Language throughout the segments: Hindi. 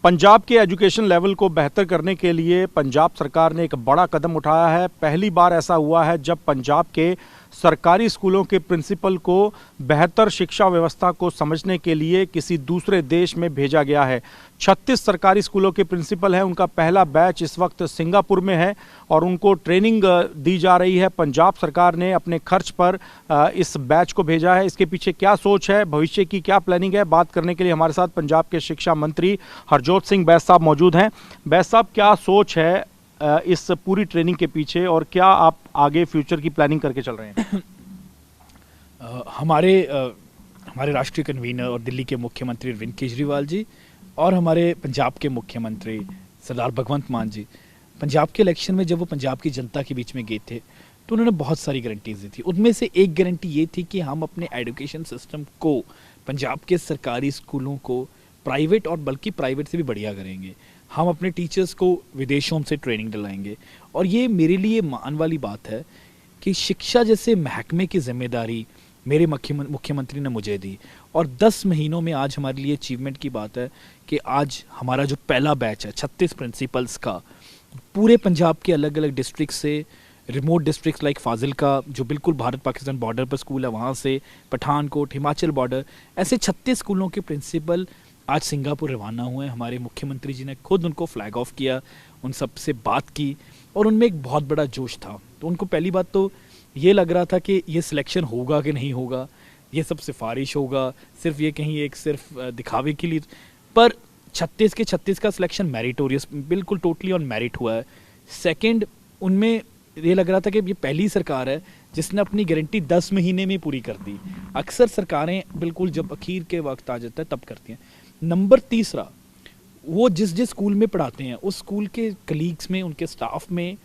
पंजाब के एजुकेशन लेवल को बेहतर करने के लिए पंजाब सरकार ने एक बड़ा कदम उठाया है। पहली बार ऐसा हुआ है जब पंजाब के सरकारी स्कूलों के प्रिंसिपल को बेहतर शिक्षा व्यवस्था को समझने के लिए किसी दूसरे देश में भेजा गया है। 36 सरकारी स्कूलों के प्रिंसिपल हैं, उनका पहला बैच इस वक्त सिंगापुर में है और उनको ट्रेनिंग दी जा रही है। पंजाब सरकार ने अपने खर्च पर इस बैच को भेजा है। इसके पीछे क्या सोच है, भविष्य की क्या प्लानिंग है, बात करने के लिए हमारे साथ पंजाब के शिक्षा मंत्री हरजोत सिंह बैस साहब मौजूद हैं। बैस साहब, क्या सोच है इस पूरी ट्रेनिंग के पीछे और क्या आप आगे फ्यूचर की प्लानिंग करके चल रहे हैं? हमारे राष्ट्रीय कन्वीनर और दिल्ली के मुख्यमंत्री अरविंद केजरीवाल जी और हमारे पंजाब के मुख्यमंत्री सरदार भगवंत मान जी, पंजाब के इलेक्शन में जब वो पंजाब की जनता के बीच में गए थे तो उन्होंने बहुत सारी गारंटीज दी थी। उनमें से एक गारंटी ये थी कि हम अपने एजुकेशन सिस्टम को, पंजाब के सरकारी स्कूलों को प्राइवेट और बल्कि प्राइवेट से भी बढ़िया करेंगे। हम अपने टीचर्स को विदेशों से ट्रेनिंग दिलाएंगे और ये मेरे लिए मान वाली बात है कि शिक्षा जैसे महकमे की जिम्मेदारी मेरे मुख्यमंत्री ने मुझे दी और 10 महीनों में आज हमारे लिए अचीवमेंट की बात है कि आज हमारा जो पहला बैच है 36 प्रिंसिपल्स का, पूरे पंजाब के अलग अलग डिस्ट्रिक्ट से, रिमोट डिस्ट्रिक्ट्स लाइक फाजिलका जो बिल्कुल भारत पाकिस्तान बॉर्डर पर स्कूल है वहाँ से, पठानकोट, हिमाचल बॉर्डर, ऐसे 36 स्कूलों के प्रिंसिपल आज सिंगापुर रवाना हुए। हमारे मुख्यमंत्री जी ने खुद उनको फ्लैग ऑफ किया, उन सब से बात की और उनमें एक बहुत बड़ा जोश था। तो उनको पहली बात तो ये लग रहा था कि ये सिलेक्शन होगा कि नहीं होगा, ये सब सिफारिश होगा, सिर्फ ये कहीं एक सिर्फ दिखावे के लिए, पर 36 के 36 का सिलेक्शन मेरिटोरियस, बिल्कुल टोटली ऑन मेरिट हुआ है। सेकंड, उनमें ये लग रहा था कि ये पहली सरकार है जिसने अपनी गारंटी 10 महीने में पूरी कर दी। अक्सर सरकारें बिल्कुल जब अखीर के वक्त आ जाता है तब करती हैं। नंबर तीसरा, वो जिस स्कूल में पढ़ाते हैं उस स्कूल के कलीग्स में, उनके स्टाफ में,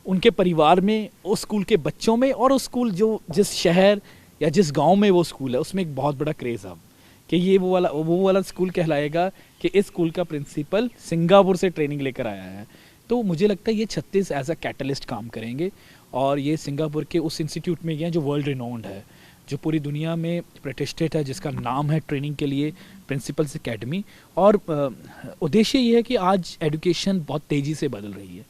उनके परिवार में, उस स्कूल के बच्चों में और उस स्कूल जो जिस शहर या जिस गांव में वो स्कूल है उसमें एक बहुत बड़ा क्रेज़ है कि ये वो वाला स्कूल कहलाएगा कि इस स्कूल का प्रिंसिपल सिंगापुर से ट्रेनिंग लेकर आया है। तो मुझे लगता है ये 36 एज अ कैटलिस्ट काम करेंगे और ये सिंगापुर के उस इंस्टीट्यूट में गए जो वर्ल्ड रिनोन्ड है, जो पूरी दुनिया में प्रतिष्ठित है, जिसका नाम है ट्रेनिंग के लिए प्रिंसिपल्स एकेडमी। और उद्देश्य ये है कि आज एजुकेशन बहुत तेज़ी से बदल रही है,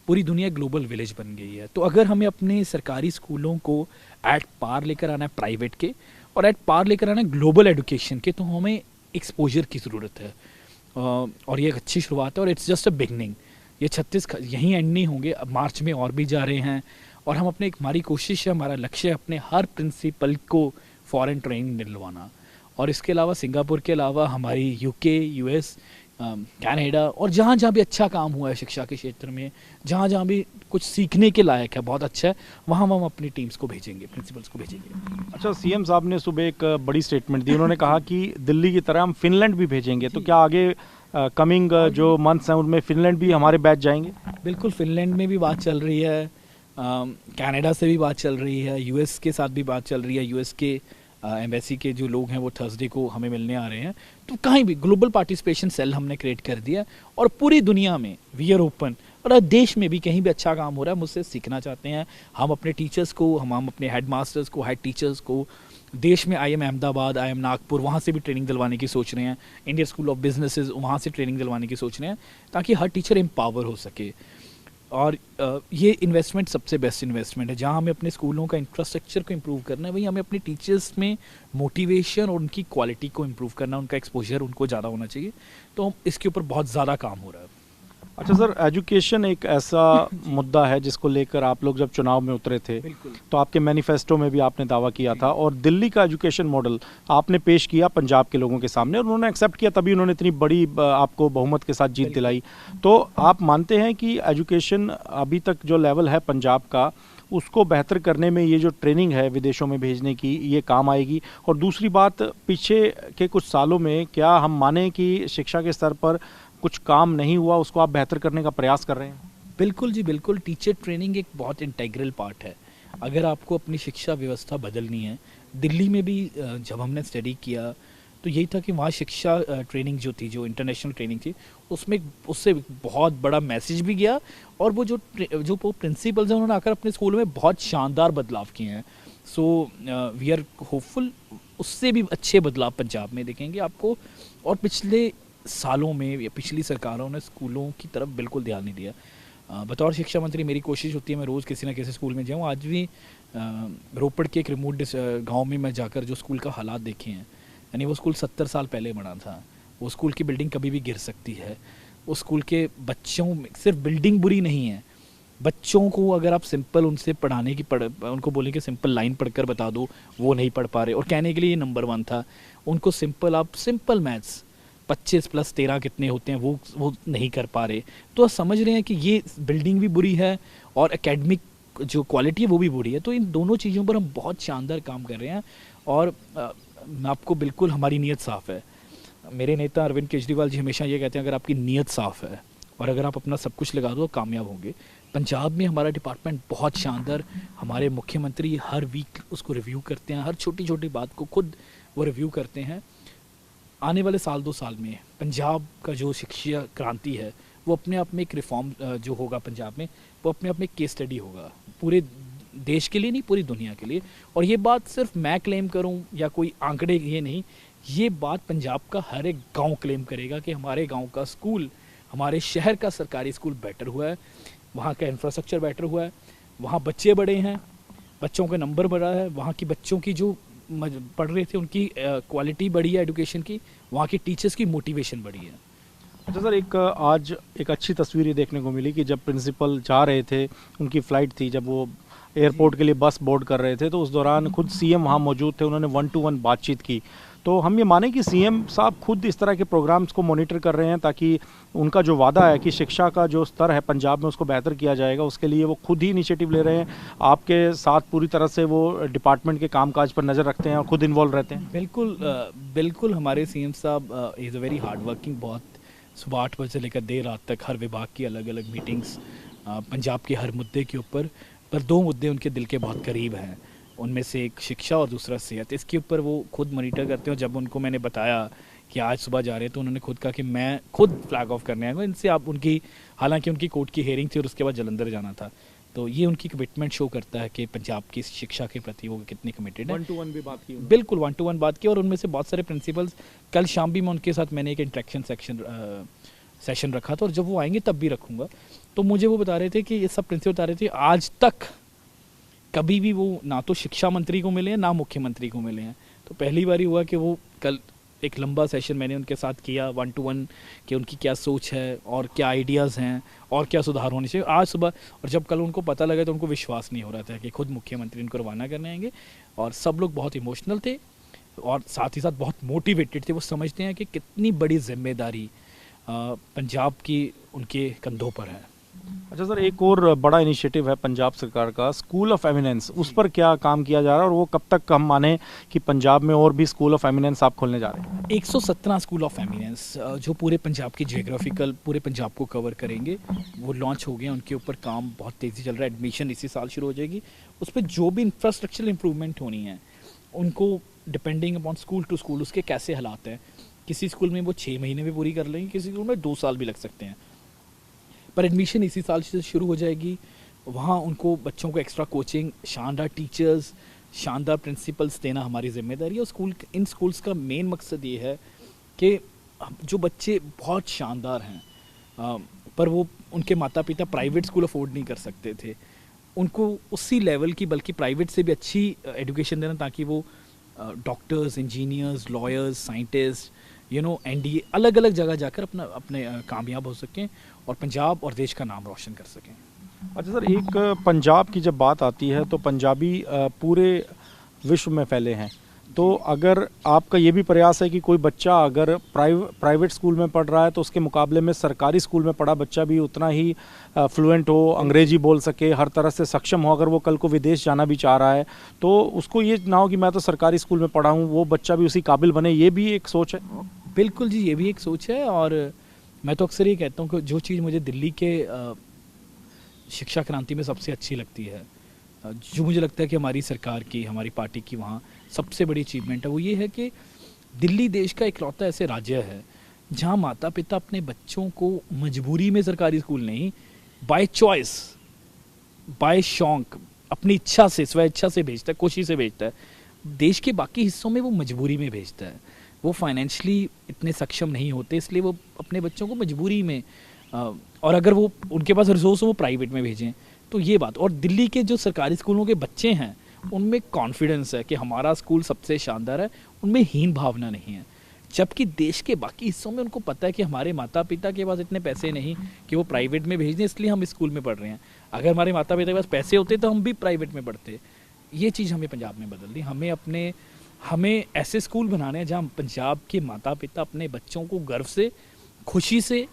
पूरी दुनिया ग्लोबल विलेज बन गई है। तो अगर हमें अपने सरकारी स्कूलों को एट पार लेकर आना है प्राइवेट के और एट पार लेकर आना है ग्लोबल एजुकेशन के, तो हमें एक्सपोजर की ज़रूरत है और ये एक अच्छी शुरुआत है और इट्स जस्ट अ बिगनिंग। ये 36 यहीं एंड नहीं होंगे, अब मार्च में और भी जा रहे हैं और हम अपने, हमारी कोशिश है, हमारा लक्ष्य है अपने हर प्रिंसिपल को फॉरेन ट्रेनिंग दिलवाना। और इसके अलावा सिंगापुर के अलावा हमारी यूके, यूएस, कनाडा और जहाँ जहाँ भी अच्छा काम हुआ है शिक्षा के क्षेत्र में, जहाँ जहाँ भी कुछ सीखने के लायक है, बहुत अच्छा है, वहाँ हम अपनी टीम्स को भेजेंगे, प्रिंसिपल्स को भेजेंगे। अच्छा, सीएम साहब ने सुबह एक बड़ी स्टेटमेंट दी, उन्होंने कहा कि दिल्ली की तरह हम फिनलैंड भी भेजेंगे। तो क्या आगे कमिंग जो मंथ्स हैं उनमें फिनलैंड भी हमारे बैच जाएंगे? बिल्कुल, फिनलैंड में भी बात चल रही है, कनाडा से भी बात चल रही है, यूएस के साथ भी बात चल रही है। यूएस के एम्बेसी के जो लोग हैं वो थर्सडे को हमें मिलने आ रहे हैं। तो कहीं भी ग्लोबल पार्टिसिपेशन सेल हमने क्रिएट कर दिया और पूरी दुनिया में वी आर ओपन। और देश में भी कहीं भी अच्छा काम हो रहा है, मुझसे सीखना चाहते हैं, हम अपने टीचर्स को, हम अपने हेड मास्टर्स को, हेड टीचर्स को देश में IIM अहमदाबाद, IIM नागपुर, वहाँ से भी ट्रेनिंग दिलवाने की सोच रहे हैं। इंडियन स्कूल ऑफ बिजनेसेस, वहाँ से ट्रेनिंग दिलवाने की सोच रहे हैं ताकि हर टीचर एम्पावर हो सके। और ये इन्वेस्टमेंट सबसे बेस्ट इन्वेस्टमेंट है। जहाँ हमें अपने स्कूलों का इंफ्रास्ट्रक्चर को इम्प्रूव करना है, वहीं हमें अपने टीचर्स में मोटिवेशन और उनकी क्वालिटी को इम्प्रूव करना, उनका एक्सपोजर उनको ज़्यादा होना चाहिए। तो इसके ऊपर बहुत ज़्यादा काम हो रहा है। अच्छा सर, एजुकेशन एक ऐसा मुद्दा है जिसको लेकर आप लोग जब चुनाव में उतरे थे तो आपके मैनिफेस्टो में भी आपने दावा किया था और दिल्ली का एजुकेशन मॉडल आपने पेश किया पंजाब के लोगों के सामने और उन्होंने एक्सेप्ट किया, तभी उन्होंने इतनी बड़ी आपको बहुमत के साथ जीत दिलाई। तो आप मानते हैं कि एजुकेशन अभी तक जो लेवल है पंजाब का, उसको बेहतर करने में ये जो ट्रेनिंग है विदेशों में भेजने की, ये काम आएगी? और दूसरी बात, पीछे के कुछ सालों में क्या हम माने कि शिक्षा के स्तर पर कुछ काम नहीं हुआ, उसको आप बेहतर करने का प्रयास कर रहे हैं? बिल्कुल जी, बिल्कुल। टीचर ट्रेनिंग एक बहुत इंटेग्रल पार्ट है। अगर आपको अपनी शिक्षा व्यवस्था बदलनी है, दिल्ली में भी जब हमने स्टडी किया तो यही था कि वहाँ शिक्षा ट्रेनिंग जो थी, जो इंटरनेशनल ट्रेनिंग थी, उसमें उससे बहुत बड़ा मैसेज भी गया और वो जो प्रिंसिपल्स हैं उन्होंने आकर अपने स्कूल में बहुत शानदार बदलाव किए हैं। सो वी आर होपफुल उससे भी अच्छे बदलाव पंजाब में देखेंगे आपको। और पिछले सालों में या पिछली सरकारों ने स्कूलों की तरफ बिल्कुल ध्यान नहीं दिया। बतौर शिक्षा मंत्री मेरी कोशिश होती है मैं रोज़ किसी ना किसी स्कूल में जाऊँ। आज भी रोपड़ के एक रिमोट गांव में मैं जाकर जो स्कूल का हालात देखे हैं, यानी वो स्कूल 70 साल पहले बना था, वो स्कूल की बिल्डिंग कभी भी गिर सकती है। उस स्कूल के बच्चों में सिर्फ बिल्डिंग बुरी नहीं है, बच्चों को अगर आप सिंपल उनसे पढ़ाने की उनको बोलें कि सिंपल लाइन पढ़कर बता दो, वो नहीं पढ़ पा रहे। और कहने के लिए ये नंबर 1 था, उनको सिंपल मैथ्स 25 + 13 कितने होते हैं वो नहीं कर पा रहे। तो आप समझ रहे हैं कि ये बिल्डिंग भी बुरी है और एकेडमिक जो क्वालिटी है वो भी बुरी है। तो इन दोनों चीज़ों पर हम बहुत शानदार काम कर रहे हैं और मैं आपको बिल्कुल हमारी नीयत साफ़ है। मेरे नेता अरविंद केजरीवाल जी हमेशा ये कहते हैं अगर आपकी नीयत साफ़ है और अगर आप अपना सब कुछ लगा दो तो कामयाब होंगे। पंजाब में हमारा डिपार्टमेंट बहुत शानदार, हमारे मुख्यमंत्री हर वीक उसको रिव्यू करते हैं, हर छोटी छोटी बात को खुद वो रिव्यू करते हैं। आने वाले साल 2 साल में पंजाब का जो शिक्षा क्रांति है वो अपने आप में एक रिफॉर्म जो होगा पंजाब में, वो अपने आप में एक केस स्टडी होगा, पूरे देश के लिए नहीं पूरी दुनिया के लिए। और ये बात सिर्फ मैं क्लेम करूं या कोई आंकड़े, ये नहीं, ये बात पंजाब का हर एक गांव क्लेम करेगा कि हमारे गांव का स्कूल, हमारे शहर का सरकारी स्कूल बेटर हुआ है, वहाँ का इंफ्रास्ट्रक्चर बेटर हुआ है, वहाँ बच्चे बड़े हैं, बच्चों का नंबर बढ़ा है, वहाँ की बच्चों की जो पढ़ रहे थे उनकी क्वालिटी बढ़ी है एजुकेशन की, वहाँ के टीचर्स की मोटिवेशन बढ़ी है। अच्छा सर, आज एक अच्छी तस्वीर ये देखने को मिली कि जब प्रिंसिपल जा रहे थे, उनकी फ़्लाइट थी, जब वो एयरपोर्ट के लिए बस बोर्ड कर रहे थे तो उस दौरान खुद सीएम वहाँ मौजूद थे, उन्होंने 1-to-1 बातचीत की। तो हम ये माने कि सीएम साहब खुद इस तरह के प्रोग्राम्स को मॉनिटर कर रहे हैं ताकि उनका जो वादा है कि शिक्षा का जो स्तर है पंजाब में उसको बेहतर किया जाएगा, उसके लिए वो खुद ही इनिशिएटिव ले रहे हैं, आपके साथ पूरी तरह से वो डिपार्टमेंट के कामकाज पर नज़र रखते हैं और खुद इन्वॉल्व रहते हैं। बिल्कुल हमारे सीएम साहब is a very hard working, बहुत सुबह 8 बजे से लेकर देर रात तक हर विभाग की अलग अलग मीटिंग्स, पंजाब के हर मुद्दे के ऊपर, पर 2 मुद्दे उनके दिल के बहुत करीब हैं, उनमें से एक शिक्षा और दूसरा सेहत। इसके ऊपर वो खुद मॉनिटर करते हैं। जब उनको मैंने बताया कि आज सुबह जा रहे हैं तो उन्होंने खुद कहा कि मैं खुद फ्लैग ऑफ करने आऊँगा इनसे। आप उनकी, हालांकि उनकी कोर्ट की हेयरिंग थी और उसके बाद जलंधर जाना था, तो ये उनकी कमिटमेंट शो करता है कि पंजाब की शिक्षा के प्रति वो कितनी कमिटेड है। 1-to-1 भी बात की, बिल्कुल 1-to-1 बात की। और उनमें से बहुत सारे प्रिंसिपल्स, कल शाम भी मैं उनके साथ मैंने एक इंटरेक्शन सेशन रखा था और जब वो आएंगे तब भी रखूँगा। तो मुझे वो बता रहे थे कि ये सब प्रिंसिपल बता रहे थे आज तक कभी भी वो ना तो शिक्षा मंत्री को मिले हैं ना मुख्यमंत्री को मिले हैं। तो पहली बार ही हुआ कि वो कल एक लंबा सेशन मैंने उनके साथ किया 1-to-1 कि उनकी क्या सोच है और क्या आइडियाज़ हैं और क्या सुधार होने चाहिए आज सुबह। और जब कल उनको पता लगा तो उनको विश्वास नहीं हो रहा था कि खुद मुख्यमंत्री इनको रवाना करने आएंगे। और सब लोग बहुत इमोशनल थे और साथ ही साथ बहुत मोटिवेटेड थे। वो समझते हैं कि कितनी बड़ी जिम्मेदारी पंजाब की उनके कंधों पर है। अच्छा सर, एक और बड़ा इनिशिएटिव है पंजाब सरकार का, स्कूल ऑफ एमिनेंस, उस पर क्या काम किया जा रहा है और वो कब तक हम माने कि पंजाब में और भी स्कूल ऑफ एमिनेंस आप खोलने जा रहे हैं? 117 स्कूल ऑफ एमिनेंस जो पूरे पंजाब की जियोग्राफिकल पूरे पंजाब को कवर करेंगे, वो लॉन्च हो गए। उनके ऊपर काम बहुत तेज़ी चल रहा है, एडमिशन इसी साल शुरू हो जाएगी। उस पर जो भी इंफ्रास्ट्रक्चरल इंप्रूवमेंट होनी है उनको depending upon school to school उसके कैसे हालात हैं, किसी स्कूल में वो 6 महीने में पूरी कर लेंगे, किसी स्कूल में 2 साल भी लग सकते हैं, पर एडमिशन इसी साल से शुरू हो जाएगी। वहाँ उनको बच्चों को एक्स्ट्रा कोचिंग, शानदार टीचर्स, शानदार प्रिंसिपल्स देना हमारी जिम्मेदारी है। और इन स्कूल्स का मेन मकसद ये है कि जो बच्चे बहुत शानदार हैं पर वो उनके माता पिता प्राइवेट स्कूल अफोर्ड नहीं कर सकते थे, उनको उसी लेवल की बल्कि प्राइवेट से भी अच्छी एजुकेशन देना ताकि वो doctors, engineers, lawyers, scientist, NDA अलग अलग जगह जाकर अपने कामयाब हो सकें और पंजाब और देश का नाम रोशन कर सकें। अच्छा सर, एक पंजाब की जब बात आती है तो पंजाबी पूरे विश्व में फैले हैं, तो अगर आपका ये भी प्रयास है कि कोई बच्चा अगर प्राइवेट स्कूल में पढ़ रहा है तो उसके मुकाबले में सरकारी स्कूल में पढ़ा बच्चा भी उतना ही फ्लुएंट हो, अंग्रेजी बोल सके, हर तरह से सक्षम हो, अगर वो कल को विदेश जाना भी चाह रहा है तो उसको ये ना हो कि मैं तो सरकारी स्कूल में पढ़ा हूँ, वो बच्चा भी उसी काबिल बने, ये भी एक सोच है? बिल्कुल जी, ये भी एक सोच है। और मैं तो अक्सर ये कहता हूँ कि जो चीज़ मुझे दिल्ली के शिक्षा क्रांति में सबसे अच्छी लगती है, जो मुझे लगता है कि हमारी सरकार की, हमारी पार्टी की वहाँ सबसे बड़ी अचीवमेंट है, वो ये है कि दिल्ली देश का इकलौता ऐसे राज्य है जहाँ माता पिता अपने बच्चों को मजबूरी में सरकारी स्कूल नहीं, बाय चॉइस, बाय शौक, अपनी इच्छा से, स्व इच्छा से भेजता है, कोशिश से भेजता है। देश के बाकी हिस्सों में वो मजबूरी में भेजता है, वो फाइनेंशियली इतने सक्षम नहीं होते, इसलिए वो अपने बच्चों को मजबूरी में और अगर वो उनके पास रिसोर्स हो वो प्राइवेट में भेजें। तो ये बात, और दिल्ली के जो सरकारी स्कूलों के बच्चे हैं उनमें कॉन्फिडेंस है कि हमारा स्कूल सबसे शानदार है, उनमें हीन भावना नहीं है। जबकि देश के बाकी हिस्सों में उनको पता है कि हमारे माता पिता के पास इतने पैसे नहीं कि वो प्राइवेट में भेज दें, इसलिए हम स्कूल में पढ़ रहे हैं। अगर हमारे माता पिता के पास पैसे होते तो हम भी प्राइवेट में पढ़ते। ये चीज़ हमें पंजाब में बदल दी। हमें ऐसे स्कूल बनाने हैं जहाँ पंजाब के माता पिता अपने बच्चों को गर्व से, खुशी से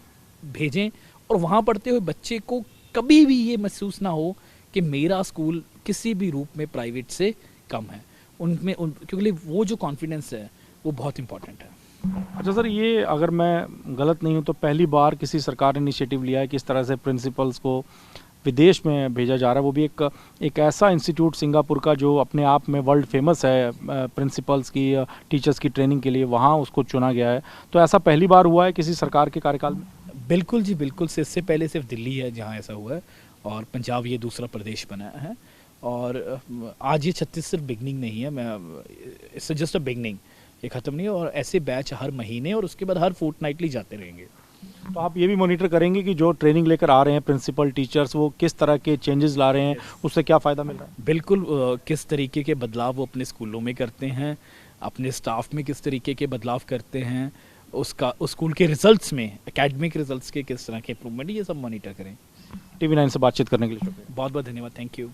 भेजें, और वहाँ पढ़ते हुए बच्चे को कभी भी ये महसूस ना हो कि मेरा स्कूल किसी भी रूप में प्राइवेट से कम है। क्योंकि वो जो कॉन्फिडेंस है वो बहुत इंपॉर्टेंट है। अच्छा सर, ये अगर मैं गलत नहीं हूँ तो पहली बार किसी सरकार ने इनिशिएटिव लिया है कि इस तरह से प्रिंसिपल्स को विदेश में भेजा जा रहा है, वो भी एक ऐसा इंस्टीट्यूट सिंगापुर का जो अपने आप में वर्ल्ड फेमस है प्रिंसिपल्स की, टीचर्स की ट्रेनिंग के लिए, वहाँ उसको चुना गया है। तो ऐसा पहली बार हुआ है किसी सरकार के कार्यकाल में? बिल्कुल जी, बिल्कुल। इससे पहले सिर्फ दिल्ली है जहाँ ऐसा हुआ है, और पंजाब ये दूसरा प्रदेश बना है। और आज ये 36 सिर्फ बिगनिंग नहीं है, इट्स जस्ट अ बिगनिंग, ये ख़त्म नहीं है। और ऐसे बैच हर महीने और उसके बाद हर फोर्टनाइटली जाते रहेंगे। तो आप ये भी मॉनिटर करेंगे कि जो ट्रेनिंग लेकर आ रहे हैं प्रिंसिपल टीचर्स, वो किस तरह के चेंजेस ला रहे हैं, उससे क्या फ़ायदा मिल रहा है? बिल्कुल, किस तरीके के बदलाव वो अपने स्कूलों में करते हैं, अपने स्टाफ में किस तरीके के बदलाव करते हैं, उसका उस स्कूल के रिजल्ट्स में, एकेडमिक रिजल्ट्स के किस तरह के इम्प्रूवमेंट, ये सब मॉनिटर करें। TV9 से बातचीत करने के लिए शुक्रिया। बहुत बहुत धन्यवाद, थैंक यू।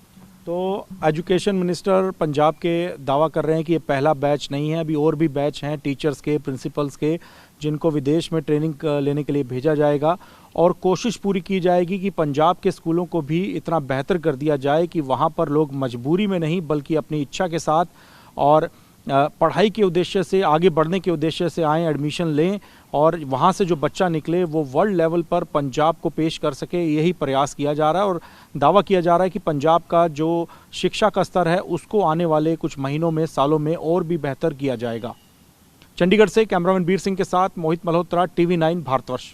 तो एजुकेशन मिनिस्टर पंजाब के दावा कर रहे हैं कि ये पहला बैच नहीं है, अभी और भी बैच हैं टीचर्स के, प्रिंसिपल्स के, जिनको विदेश में ट्रेनिंग लेने के लिए भेजा जाएगा। और कोशिश पूरी की जाएगी कि पंजाब के स्कूलों को भी इतना बेहतर कर दिया जाए कि वहाँ पर लोग मजबूरी में नहीं बल्कि अपनी इच्छा के साथ और पढ़ाई के उद्देश्य से, आगे बढ़ने के उद्देश्य से आएँ, एडमिशन लें, और वहाँ से जो बच्चा निकले वो वर्ल्ड लेवल पर पंजाब को पेश कर सके। यही प्रयास किया जा रहा है और दावा किया जा रहा है कि पंजाब का जो शिक्षा का स्तर है उसको आने वाले कुछ महीनों में, सालों में और भी बेहतर किया जाएगा। चंडीगढ़ से कैमरामैन बीर सिंह के साथ मोहित मल्होत्रा, TV9 भारतवर्ष।